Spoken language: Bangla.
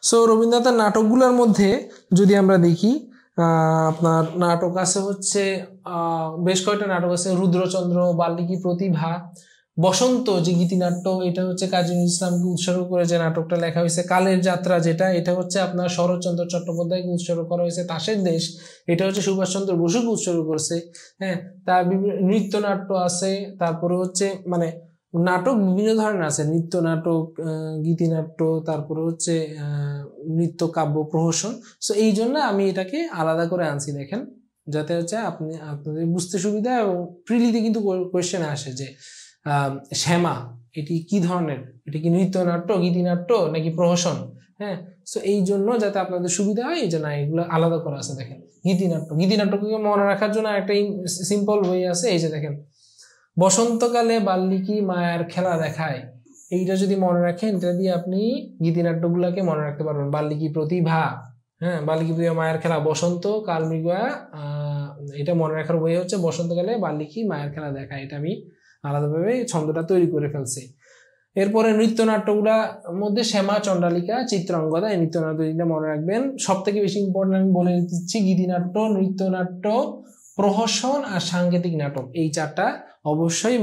সো রবীন্দ্রনাথের নাটকগুলোর মধ্যে যদি আমরা দেখি আপনার নাটক আছে হচ্ছে বেশ কয়েকটা নাটক আছে, রুদ্রচন্দ্র, বাল্মীকি প্রতিভা, বসন্ত যে গীতিনাট্য, এটা হচ্ছে কাজী নজরুল ইসলামকে উৎসর্গ করে যে নাটকটা লেখা হয়েছে। কালের যাত্রা যেটা, এটা হচ্ছে আপনার শরৎচন্দ্র চট্টোপাধ্যায়কে উৎসর্গ করা হয়েছে। তাসের দেশ, এটা হচ্ছে সুভাষচন্দ্র বসুকে উৎসর্গ করছে। হ্যাঁ, তার নৃত্যনাট্য আছে, তারপরে হচ্ছে মানে নাটক বিভিন্ন ধরনের আছে, নৃত্য নাটক, গীতিনাট্য, তারপরে হচ্ছে নৃত্য কাব্য, প্রহসন। সো এই জন্য আমি এটাকে আলাদা করে আনছি, দেখেন, যাতে হচ্ছে আপনাদের বুঝতে সুবিধা। এবং প্রিলিতে কিন্তু কোয়েশ্চেন আসে যে শ্যামা এটি কি ধরনের, এটি কি নৃত্যনাট্য, গীতিনাট্য নাকি প্রহসন? হ্যাঁ, সো এই জন্য যাতে আপনাদের সুবিধা হয় এই জন্য এগুলো আলাদা করা আছে। দেখেন, গীতিনাট্যকে মনে রাখার জন্য একটা সিম্পল ওয়ে আছে, এই যে দেখেন, বসন্তকালে বাল্মীকি মায়ার খেলা দেখায়, এইটা যদি মনে রাখেন, এটা দিয়ে আপনি গীতিনাট্যগুলোকে মনে রাখতে পারবেন। বাল্মীকি প্রতিভা, হ্যাঁ, বাল্মীকি প্রতিভা, মায়ের খেলা, বসন্ত কাল মৃগয়া, এটা মনে রাখার বই হচ্ছে বসন্তকালে বাল্মীকি মায়ের খেলা দেখায়। এটা আমি আলাদাভাবে ছন্দটা তৈরি করে ফেলছি। এরপরে নৃত্যনাট্যগুলার মধ্যে শ্যামা, চণ্ডালিকা, চিত্রাঙ্গদা, এই নৃত্যনাট্যটা মনে রাখবেন। সব থেকে বেশি ইম্পর্টেন্ট আমি বলে দিচ্ছি, গীতিনাট্য, নৃত্যনাট্য, প্রহসন আর সাংকেতিক নাটক, এই চারটা অবশ্যই